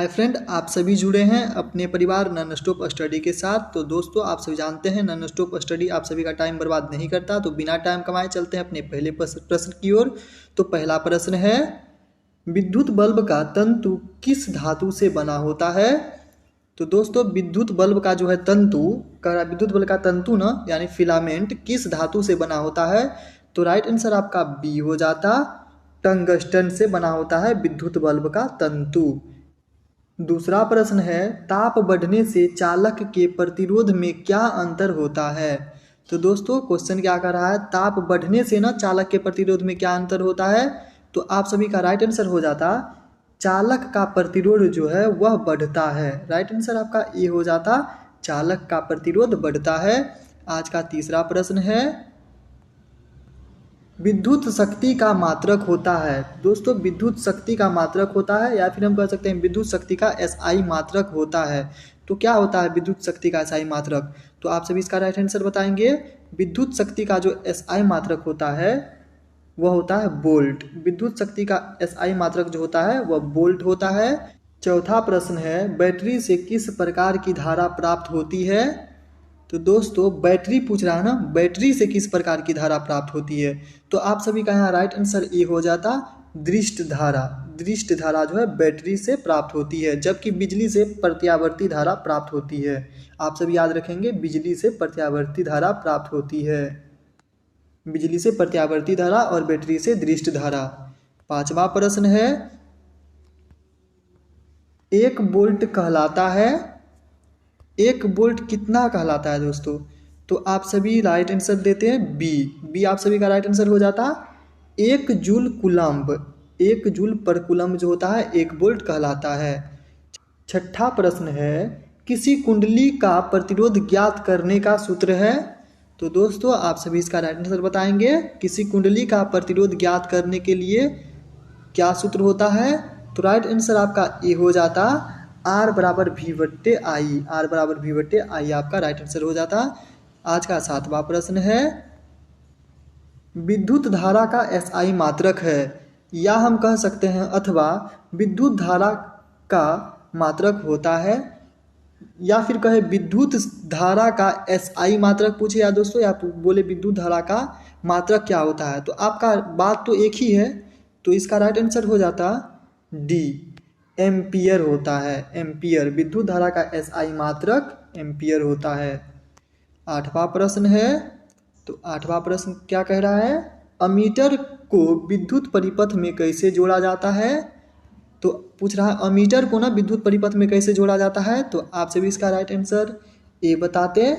Hi friend, आप सभी जुड़े हैं अपने परिवार नॉन स्टॉप स्टडी के साथ। तो दोस्तों, आप सभी जानते हैं नॉन स्टॉप स्टडी आप सभी का टाइम बर्बाद नहीं करता। तो बिना टाइम कमाए चलते हैं अपने पहले प्रश्न की ओर। तो पहला प्रश्न है, विद्युत बल्ब का तंतु किस धातु से बना होता है? तो दोस्तों, विद्युत बल्ब का जो है विद्युत बल्ब का तंतु ना यानी फिलामेंट किस धातु से बना होता है? तो राइट आंसर आपका बी हो जाता, टंगस्टन से बना होता है विद्युत बल्ब का तंतु। दूसरा प्रश्न है, ताप बढ़ने से चालक के प्रतिरोध में क्या अंतर होता है? तो दोस्तों, क्वेश्चन क्या कर रहा है, ताप बढ़ने से ना चालक के प्रतिरोध में क्या अंतर होता है? तो आप सभी का राइट आंसर हो जाता, चालक का प्रतिरोध जो है वह बढ़ता है। राइट आंसर आपका ए हो जाता, चालक का प्रतिरोध बढ़ता है। आज का तीसरा प्रश्न है, विद्युत शक्ति का मात्रक होता है। दोस्तों, विद्युत शक्ति का मात्रक होता है या फिर हम कह सकते हैं विद्युत शक्ति का एसआई मात्रक होता है। तो क्या होता है विद्युत शक्ति का एसआई मात्रक? तो आप सभी इसका राइट आंसर बताएंगे। विद्युत शक्ति का जो एसआई मात्रक होता है वह होता है वोल्ट। विद्युत शक्ति का एसआई मात्रक जो होता है वह वोल्ट होता है। चौथा प्रश्न है, बैटरी से किस प्रकार की धारा प्राप्त होती है? तो दोस्तों, बैटरी पूछ रहा है ना, बैटरी से किस प्रकार की धारा प्राप्त होती है? तो आप सभी का यहाँ राइट आंसर ए हो जाता, दृष्ट धारा। दृष्ट धारा जो है बैटरी से प्राप्त होती है, जबकि बिजली से प्रत्यावर्ती धारा प्राप्त होती है। आप सभी याद रखेंगे, बिजली से प्रत्यावर्ती धारा प्राप्त होती है। बिजली से प्रत्यावर्ती धारा और बैटरी से दृष्ट धारा। पांचवा प्रश्न है, 1 वोल्ट कहलाता है, 1 वोल्ट कितना कहलाता है दोस्तों? तो आप सभी राइट आंसर देते हैं बी। आप सभी का राइट आंसर हो जाता 1 जूल कुलम्ब। 1 जूल पर कुलम्ब जो होता है 1 वोल्ट कहलाता है। छठा प्रश्न है, किसी कुंडली का प्रतिरोध ज्ञात करने का सूत्र है? तो दोस्तों, आप सभी इसका राइट आंसर बताएंगे। किसी कुंडली का प्रतिरोध ज्ञात करने के लिए क्या सूत्र होता है? तो राइट आंसर आपका ए हो जाता, R बराबर V/I। R बराबर V/I आपका राइट आंसर हो जाता। आज का 7वां प्रश्न है, विद्युत धारा का एसआई मात्रक है, या हम कह सकते हैं अथवा विद्युत धारा का मात्रक होता है, या फिर कहे विद्युत धारा का एसआई मात्रक पूछे या दोस्तों, या बोले विद्युत धारा का मात्रक क्या होता है? तो आपका बात तो एक ही है, तो इसका राइट आंसर हो जाता डी, एम्पियर होता है। एम्पियर, विद्युत धारा का एसआई मात्रक एम्पियर होता है। 8वां प्रश्न है, तो 8वां प्रश्न क्या कह रहा है, अमीटर को विद्युत परिपथ में कैसे जोड़ा जाता है? तो पूछ रहा है अमीटर को ना विद्युत परिपथ में कैसे जोड़ा जाता है? तो आप सभी इसका राइट आंसर ए बताते,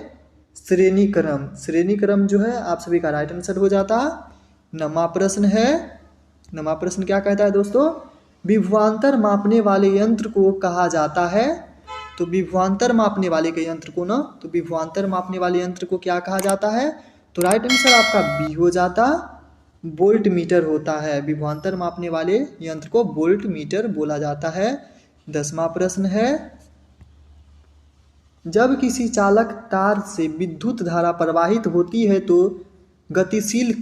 श्रेणी क्रम। श्रेणी क्रम जो है आप सभी का राइट आंसर हो जाता। 9वां प्रश्न है, 9वां प्रश्न क्या कहता है दोस्तों, विभवांतर मापने वाले यंत्र को कहा जाता है? तो विभवांतर मापने वाले के यंत्र को ना, तो विभवांतर मापने वाले यंत्र को क्या कहा जाता है? तो राइट आंसर आपका बी हो जाता, वोल्ट मीटर होता है। विभवांतर मापने वाले यंत्र को वोल्ट मीटर बोला जाता है। 10वां प्रश्न है, जब किसी चालक तार से विद्युत धारा प्रवाहित होती है तो गतिशील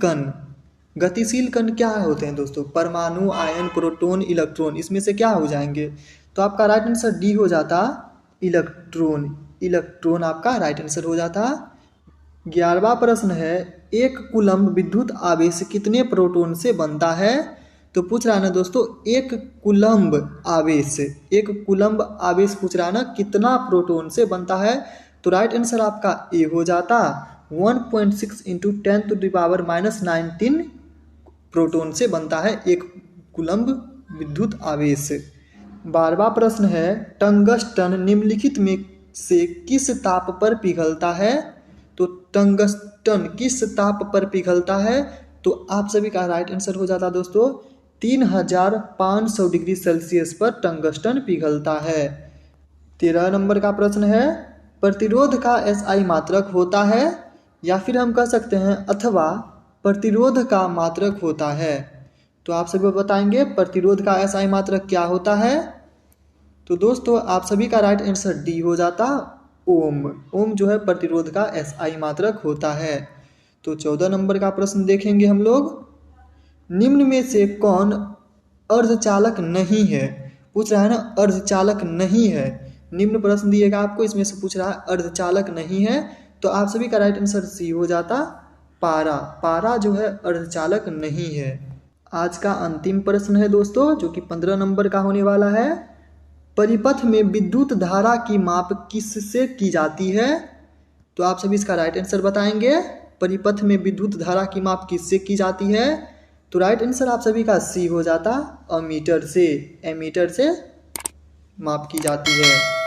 कण क्या होते हैं दोस्तों? परमाणु, आयन, प्रोटॉन, इलेक्ट्रॉन, इसमें से क्या हो जाएंगे? तो आपका राइट आंसर डी हो जाता, इलेक्ट्रॉन। इलेक्ट्रॉन आपका राइट आंसर हो जाता। 11वां प्रश्न है, 1 कूलम्ब विद्युत आवेश कितने प्रोटॉन से बनता है? तो पूछ रहा है ना दोस्तों, 1 कूलम्ब आवेश पूछ रहा है ना कितना प्रोटॉन से बनता है? तो राइट आंसर आपका ए हो जाता, 1.6 × 10⁻⁻19 प्रोटॉन से बनता है 1 कूलम्ब विद्युत आवेश। 12वां प्रश्न है, टंगस्टन निम्नलिखित में से किस ताप पर पिघलता है? तो टंगस्टन किस ताप पर पिघलता है? तो आप सभी का राइट आंसर हो जाता दोस्तों, 3500 डिग्री सेल्सियस पर टंगस्टन पिघलता है। 13 नंबर का प्रश्न है, प्रतिरोध का एसआई मात्रक होता है, या फिर हम कह सकते हैं अथवा प्रतिरोध का मात्रक होता है? तो आप सभी बताएंगे प्रतिरोध का एसआई मात्रक क्या होता है? तो दोस्तों, आप सभी का राइट आंसर डी हो जाता, ओम। ओम जो है प्रतिरोध का एसआई मात्रक होता है। तो 14 नंबर का प्रश्न देखेंगे हम लोग, निम्न में से कौन अर्धचालक नहीं है? पूछ रहा है ना अर्धचालक नहीं है, निम्न प्रश्न दिएगा आपको, इसमें से पूछ रहा है अर्धचालक नहीं है, तो आप सभी का राइट आंसर सी हो जाता, पारा। पारा जो है अर्धचालक नहीं है। आज का अंतिम प्रश्न है दोस्तों, जो कि 15 नंबर का होने वाला है। परिपथ में विद्युत धारा की माप किससे की जाती है? तो आप सभी इसका राइट आंसर बताएंगे। परिपथ में विद्युत धारा की माप किससे की जाती है? तो राइट आंसर आप सभी का सी हो जाता, अमीटर से। एमीटर से माप की जाती है।